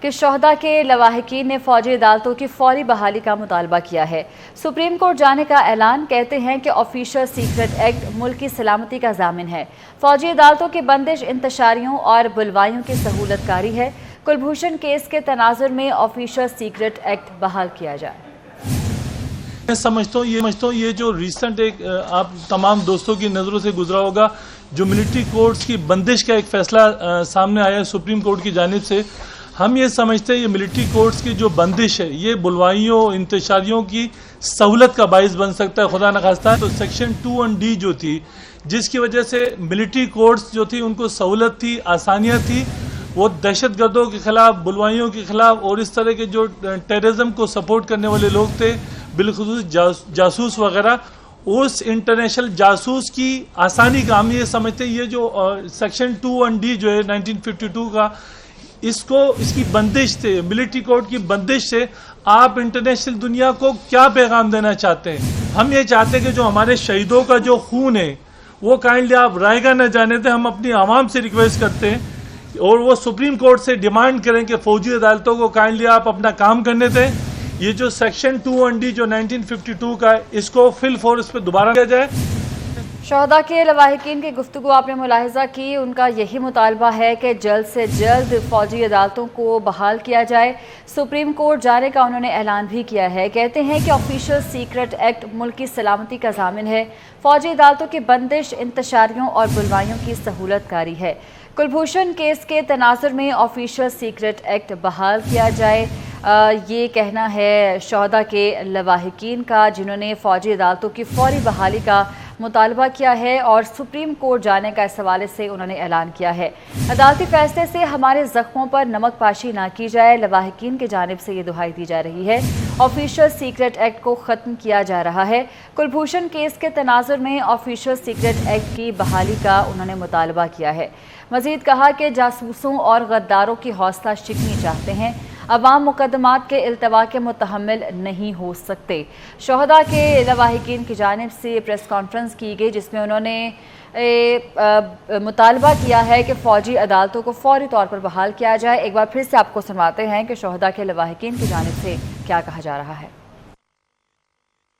کہ شہداء کے لواحقین نے فوجی عدالتوں کی فوری بحالی کا مطالبہ کیا ہے۔ سپریم کورٹ جانے کا اعلان، کہتے ہیں کہ آفیشل سیکرٹ ایکٹ ملک کی سلامتی کا ضامن ہے۔ فوجی عدالتوں کی بندش انتشاریوں اور بلوائیوں کی سہولت کاری ہے۔ کلبھوشن کیس کے تناظر میں آفیشل سیکرٹ ایکٹ بحال کیا جائے۔ میں سمجھتا ہوں یہ جو ریسنٹ ایک آپ تمام دوستوں کی نظروں سے گزرا ہوگا، جو ملٹری کورٹس کی بندش کا ایک فیصلہ سامنے آیا ہے سپریم کورٹ کی جانب سے، ہم یہ سمجھتے ہیں یہ ملٹری کورٹس کی جو بندش ہے یہ بلوائیوں انتشاریوں کی سہولت کا باعث بن سکتا ہے، خدا نخواستہ۔ تو سیکشن 2(1)(d) جو تھی، جس کی وجہ سے ملٹری کورٹس جو تھی ان کو سہولت تھی، آسانیاں تھی، وہ دہشت گردوں کے خلاف، بلوائیوں کے خلاف اور اس طرح کے جو ٹیررزم کو سپورٹ کرنے والے لوگ تھے، بالخصوص جاسوس وغیرہ، اس انٹرنیشنل جاسوس کی آسانی کا ہم یہ سمجھتے ہیں یہ جو سیکشن 2(1)(d) جو ہے 1952 کا، اس کی بندش سے، ملٹری کورٹ کی بندش سے آپ انٹرنیشنل دنیا کو کیا پیغام دینا چاہتے ہیں؟ ہم یہ چاہتے ہیں کہ جو ہمارے شہیدوں کا جو خون ہے وہ کائنڈلی آپ رائے گاہ نہ جانے دیں۔ ہم اپنی عوام سے ریکویسٹ کرتے ہیں اور وہ سپریم کورٹ سے ڈیمانڈ کریں کہ فوجی عدالتوں کو کائنڈلی آپ اپنا کام کرنے دیں۔ یہ جو سیکشن 2(1)(d) جو 1952 کا ہے، اس کو فل فورس پہ دوبارہ کیا جائے۔ شہداء کے لواحقین کی گفتگو آپ نے ملاحظہ کی، ان کا یہی مطالبہ ہے کہ جلد سے جلد فوجی عدالتوں کو بحال کیا جائے۔ سپریم کورٹ جانے کا انہوں نے اعلان بھی کیا ہے، کہتے ہیں کہ آفیشل سیکرٹ ایکٹ ملک کی سلامتی کا ضامن ہے۔ فوجی عدالتوں کی بندش انتشاریوں اور بلوائیوں کی سہولت کاری ہے۔ کلبھوشن کیس کے تناظر میں آفیشل سیکرٹ ایکٹ بحال کیا جائے، یہ کہنا ہے شہداء کے لواحقین کا، جنہوں نے فوجی عدالتوں کی فوری بحالی کا مطالبہ کیا ہے اور سپریم کورٹ جانے کا اس حوالے سے انہوں نے اعلان کیا ہے۔ عدالتی فیصلے سے ہمارے زخموں پر نمک پاشی نہ کی جائے، لواحقین کی جانب سے یہ دہائی دی جا رہی ہے۔ آفیشل سیکرٹ ایکٹ کو ختم کیا جا رہا ہے۔ کلبھوشن کیس کے تناظر میں آفیشل سیکرٹ ایکٹ کی بحالی کا انہوں نے مطالبہ کیا ہے۔ مزید کہا کہ جاسوسوں اور غداروں کی حوصلہ شکنی چاہتے ہیں، عوام مقدمات کے التوا کے متحمل نہیں ہو سکتے۔ شہداء کے لواحقین کی جانب سے پریس کانفرنس کی گئی، جس میں انہوں نے مطالبہ کیا ہے کہ فوجی عدالتوں کو فوری طور پر بحال کیا جائے۔ ایک بار پھر سے آپ کو سنواتے ہیں کہ شہداء کے لواحقین کی جانب سے کیا کہا جا رہا ہے۔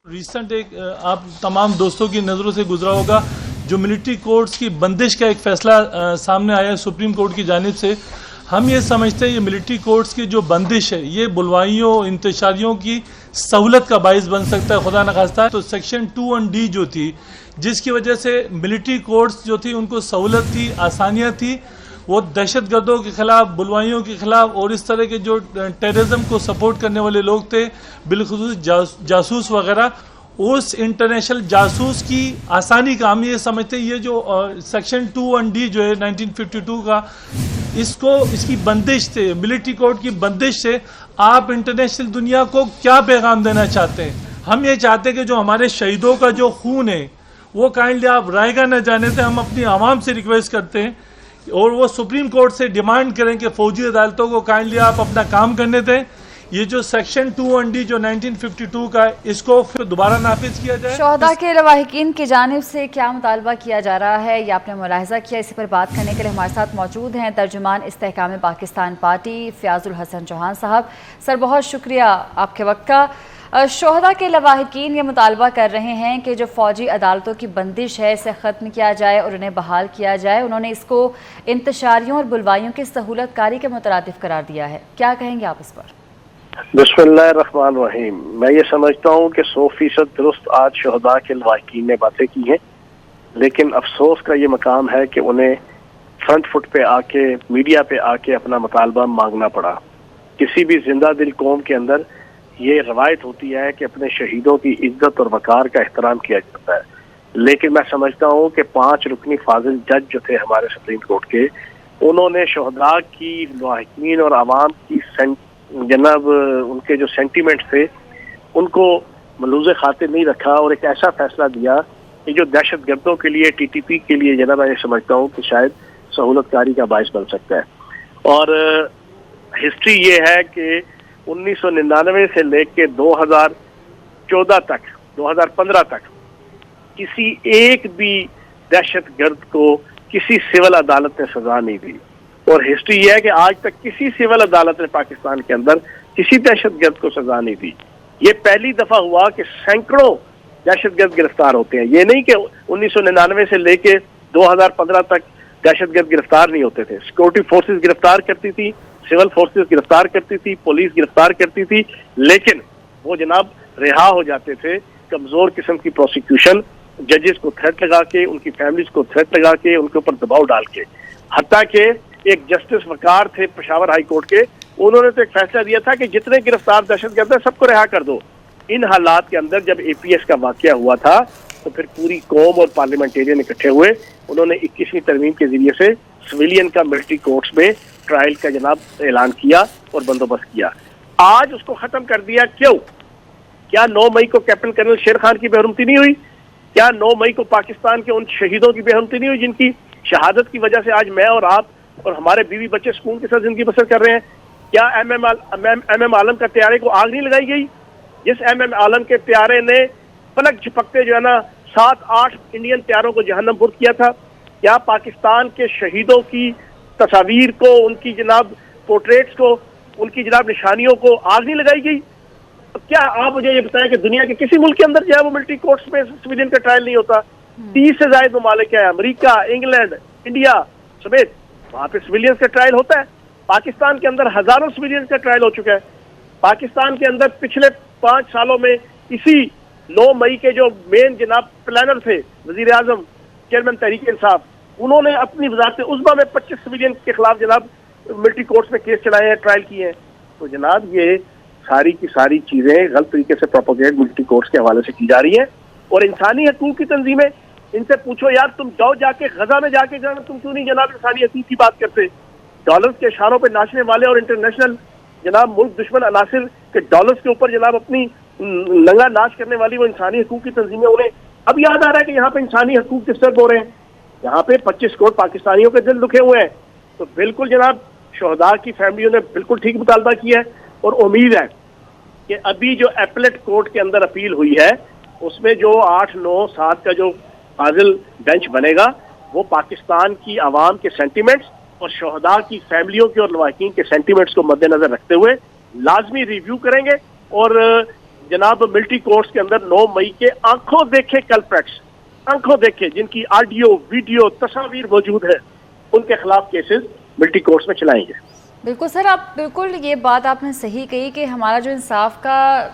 ریسنٹ ایک آپ تمام دوستوں کی نظروں سے گزرا ہوگا، جو ملٹری کورٹس کی بندش کا ایک فیصلہ سامنے آیا ہے سپریم کورٹ کی جانب سے، ہم یہ سمجھتے ہیں یہ ملٹری کورٹس کی جو بندش ہے یہ بلوائیوں انتشاریوں کی سہولت کا باعث بن سکتا ہے، خدا نخواستہ۔ تو سیکشن 2(1)(d) جو تھی، جس کی وجہ سے ملٹری کورٹس جو تھی ان کو سہولت تھی، آسانیاں تھی، وہ دہشت گردوں کے خلاف، بلوائیوں کے خلاف اور اس طرح کے جو ٹیررزم کو سپورٹ کرنے والے لوگ تھے، بالخصوص جاسوس وغیرہ، اس انٹرنیشنل جاسوس کی آسانی کا ہم یہ سمجھتے ہیں یہ جو سیکشن 2(1)(d) جو ہے 1952 کا، اس کی بندش سے، ملٹری کورٹ کی بندش سے آپ انٹرنیشنل دنیا کو کیا پیغام دینا چاہتے ہیں؟ ہم یہ چاہتے ہیں کہ جو ہمارے شہیدوں کا جو خون ہے وہ کائنڈلی آپ رائے گاہ نہ جانے دیں۔ ہم اپنی عوام سے ریکویسٹ کرتے ہیں اور وہ سپریم کورٹ سے ڈیمانڈ کریں کہ فوجی عدالتوں کو کائنڈلی آپ اپنا کام کرنے دیں۔ یہ جو سیکشن 2(1)(d) جو 1952 کا ہے، اس کو پھر دوبارہ نافذ کیا جائے۔ شہداء کے لواحقین کی جانب سے کیا مطالبہ کیا جا رہا ہے، یہ آپ نے ملاحظہ کیا۔ اسی پر بات کرنے کے لیے ہمارے ساتھ موجود ہیں ترجمان استحکام پاکستان پارٹی فیاض الحسن چوہان صاحب۔ سر، بہت شکریہ آپ کے وقت کا۔ شہداء کے لواحقین یہ مطالبہ کر رہے ہیں کہ جو فوجی عدالتوں کی بندش ہے اسے ختم کیا جائے اور انہیں بحال کیا جائے۔ انہوں نے اس کو انتشاریوں اور بلوائیوں کی سہولت کاری کے مترادف قرار دیا ہے، کیا کہیں گے آپ اس پر؟ بسم اللہ الرحمن الرحیم۔ میں یہ سمجھتا ہوں کہ 100% درست آج شہداء کے لواحقین نے باتیں کی ہیں، لیکن افسوس کا یہ مقام ہے کہ انہیں فرنٹ فٹ پہ آ کے، میڈیا پہ آ کے اپنا مطالبہ مانگنا پڑا۔ کسی بھی زندہ دل قوم کے اندر یہ روایت ہوتی ہے کہ اپنے شہیدوں کی عزت اور وقار کا احترام کیا جاتا ہے، لیکن میں سمجھتا ہوں کہ 5 رکنی فاضل جج جو تھے ہمارے سپریم کورٹ کے، انہوں نے شہداء کی، لواحقین اور عوام کی جناب ان کے جو سینٹیمنٹ تھے ان کو ملوز خاطر نہیں رکھا اور ایک ایسا فیصلہ دیا کہ جو دہشت گردوں کے لیے، ٹی ٹی پی کے لیے جناب میں یہ سمجھتا ہوں کہ شاید سہولت کاری کا باعث بن سکتا ہے۔ اور ہسٹری یہ ہے کہ 1999 سے لے کے 2014 تک، 2015 تک کسی ایک بھی دہشت گرد کو کسی سول عدالت نے سزا نہیں دی۔ اور ہسٹری یہ ہے کہ آج تک کسی سول عدالت نے پاکستان کے اندر کسی دہشت گرد کو سزا نہیں دی. یہ پہلی دفعہ ہوا کہ سینکڑوں دہشت گرد گرفتار ہوتے ہیں. یہ نہیں کہ 1999 سے لے کے 2015 تک دہشت گرد گرفتار نہیں ہوتے تھے. سیکورٹی فورسز گرفتار کرتی تھی, سول فورسز گرفتار کرتی تھی, پولیس گرفتار کرتی تھی, لیکن وہ جناب رہا ہو جاتے تھے. کمزور قسم کی پروسیکیوشن, ججز کو تھریٹ لگا کے, ان کی فیملیز کو تھریٹ لگا کے, ان کے اوپر دباؤ ڈال کے. حتیٰ کہ ایک جسٹس وقار تھے پشاور ہائی کورٹ کے, انہوں نے تو ایک فیصلہ دیا تھا کہ جتنے گرفتار دہشت گرد ہیں سب کو رہا کر دو. ان حالات کے اندر جب اے پی ایس کا واقعہ ہوا تھا تو پھر پوری قوم اور پارلیمنٹیرین اکٹھے ہوئے. انہوں نے 21ویں ترمیم کے ذریعے سے سویلین کا ملٹری کورٹس میں ٹرائل کا جناب اعلان کیا اور بندوبست کیا. آج اس کو ختم کر دیا. کیوں؟ کیا 9 مئی کو کیپٹن کرنل شیر خان کی بے حرمتی نہیں ہوئی؟ کیا 9 مئی کو پاکستان کے ان شہیدوں کی بے حرمتی نہیں ہوئی جن کی شہادت کی وجہ سے آج میں اور آپ اور ہمارے بیوی بچے سکون کے ساتھ زندگی بسر کر رہے ہیں؟ کیا ایم ایم عالم کا طیارے کو آگ نہیں لگائی گئی؟ جس ایم ایم عالم کے طیارے نے پلک جھپکتے جو ہے نا 7-8 انڈین طیاروں کو جہنم برد کیا تھا. کیا پاکستان کے شہیدوں کی تصاویر کو, ان کی جناب پورٹریٹس کو, ان کی جناب نشانیوں کو آگ نہیں لگائی گئی؟ کیا آپ مجھے یہ بتائیں کہ دنیا کے کسی ملک کے اندر جو ہے وہ ملٹری کورٹس میں سویلین کا ٹرائل نہیں ہوتا؟ 30 سے زائد ممالک ہیں, امریکہ, انگلینڈ, انڈیا سمیت, وہاں پہ سویلینز کا ٹرائل ہوتا ہے. پاکستان کے اندر ہزاروں سویلینز کا ٹرائل ہو چکا ہے. پاکستان کے اندر پچھلے 5 سالوں میں اسی 9 مئی کے جو مین جناب پلانر تھے وزیر اعظم چیئرمین تحریک انصاف, انہوں نے اپنی وزارت عظمیٰ میں 25 سویلین کے خلاف جناب ملٹری کورٹس میں کیس چڑھائے ہیں, ٹرائل کیے ہیں. تو جناب یہ ساری کی ساری چیزیں غلط طریقے سے پروپیگیٹ ملٹری کورٹس کے حوالے سے کی جا رہی ہیں. اور انسانی حقوق کی تنظیمیں, ان سے پوچھو یار تم جا کے غزہ میں جا کے تم کیوں نہیں جناب انسانی حقوق کی بات کرتے؟ ڈالرز کے اشاروں پہ ناچنے والے اور انٹرنیشنل جناب ملک دشمن عناصر کے ڈالرز کے اوپر جناب اپنی ننگا ناچ کرنے والی وہ انسانی حقوق کی تنظیمیں, انہیں اب یاد آ رہا ہے کہ یہاں پہ انسانی حقوق ڈسٹرب ہو رہے ہیں. یہاں پہ 25 کروڑ پاکستانیوں کے دل دکھے ہوئے ہیں. تو بالکل جناب شہداء کی فیملیوں نے بالکل ٹھیک مطالبہ کیا ہے, اور امید ہے کہ ابھی جو ایپلیٹ کورٹ کے اندر اپیل ہوئی ہے اس میں جو 8, 9, 7 کا جو فاضل بینچ بنے گا وہ پاکستان کی عوام کے سینٹیمنٹس اور شہداء کی فیملیوں کے اور لواحقین کے سینٹیمنٹس کو مد نظر رکھتے ہوئے لازمی ریویو کریں گے. اور جناب ملٹری کورٹس کے اندر 9 مئی کے آنکھوں دیکھے کلپریٹس, آنکھوں دیکھے جن کی آڈیو ویڈیو تصاویر موجود ہے, ان کے خلاف کیسز ملٹری کورٹس میں چلائیں گے. بالکل سر, آپ بالکل یہ بات آپ نے صحیح کہی کہ ہمارا جو انصاف کا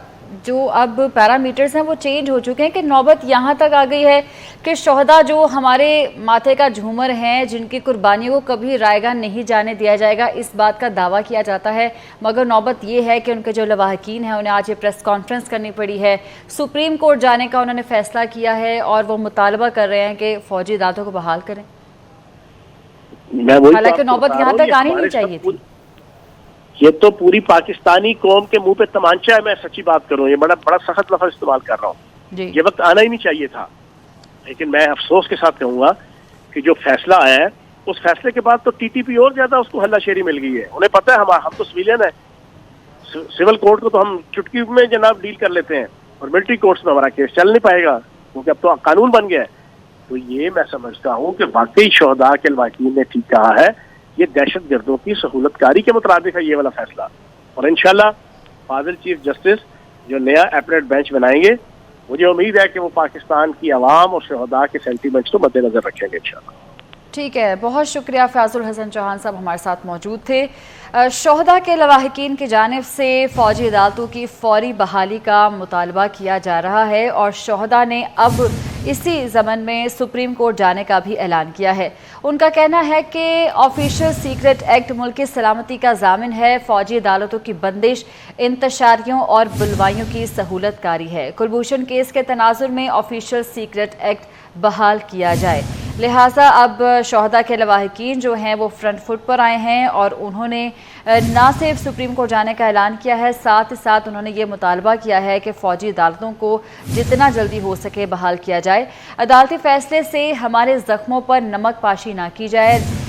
جو اب پیرامیٹرز ہیں وہ چینج ہو چکے ہیں کہ نوبت یہاں تک آ گئی ہے کہ شہداء جو ہمارے ماتھے کا جھومر ہیں, جن کی قربانیوں کو کبھی رائیگاں نہیں جانے دیا جائے گا, اس بات کا دعویٰ کیا جاتا ہے, مگر نوبت یہ ہے کہ ان کے جو لواحقین ہیں انہیں آج یہ پریس کانفرنس کرنی پڑی ہے. سپریم کورٹ جانے کا انہوں نے فیصلہ کیا ہے اور وہ مطالبہ کر رہے ہیں کہ فوجی عدالتوں کو بحال کریں, حالانکہ نوبت یہاں تک آنی نہیں چاہیے تھی. یہ تو پوری پاکستانی قوم کے منہ پہ تمانچہ ہے. میں سچی بات کروں, یہ بڑا سخت لفظ استعمال کر رہا ہوں. یہ وقت آنا ہی نہیں چاہیے تھا. لیکن میں افسوس کے ساتھ کہوں گا کہ جو فیصلہ آیا ہے اس فیصلے کے بعد تو ٹی ٹی پی اور زیادہ اس کو ہلا شیری مل گئی ہے. انہیں پتہ ہے ہم تو سویلین ہیں, سول کورٹ کو تو ہم چٹکی میں جناب ڈیل کر لیتے ہیں, اور ملٹری کورٹس میں ہمارا کیس چل نہیں پائے گا کیونکہ اب تو قانون بن گیا ہے. تو یہ میں سمجھتا ہوں کہ واقعی شہداء کے لواحقین نے ٹھیک کہا ہے. یہ دہشت گردوں کی سہولت کاری کے مطابق ہے یہ والا فیصلہ, اور انشاءاللہ فاضل چیف جسٹس جو نیا ایپلیٹ بینچ بنائیں گے, مجھے امید ہے کہ وہ پاکستان کی عوام اور شہداء کے سینٹیمنٹس کو مد نظر رکھیں گے انشاءاللہ. ٹھیک ہے, بہت شکریہ. فیاض الحسن چوہان صاحب ہمارے ساتھ موجود تھے. شہداء کے لواحقین کی جانب سے فوجی عدالتوں کی فوری بحالی کا مطالبہ کیا جا رہا ہے, اور شہداء نے اب اسی ضمن میں سپریم کورٹ جانے کا بھی اعلان کیا ہے. ان کا کہنا ہے کہ آفیشل سیکرٹ ایکٹ ملک کی سلامتی کا ضامن ہے. فوجی عدالتوں کی بندش انتشاریوں اور بلوائیوں کی سہولت کاری ہے. کلبھوشن کیس کے تناظر میں آفیشل سیکرٹ ایکٹ بحال کیا جائے, لہٰذا اب شہداء کے لواحقین جو ہیں وہ فرنٹ فٹ پر آئے ہیں, اور انہوں نے نہ صرف سپریم کورٹ جانے کا اعلان کیا ہے, ساتھ ہی ساتھ انہوں نے یہ مطالبہ کیا ہے کہ فوجی عدالتوں کو جتنا جلدی ہو سکے بحال کیا جائے. عدالتی فیصلے سے ہمارے زخموں پر نمک پاشی نہ کی جائے.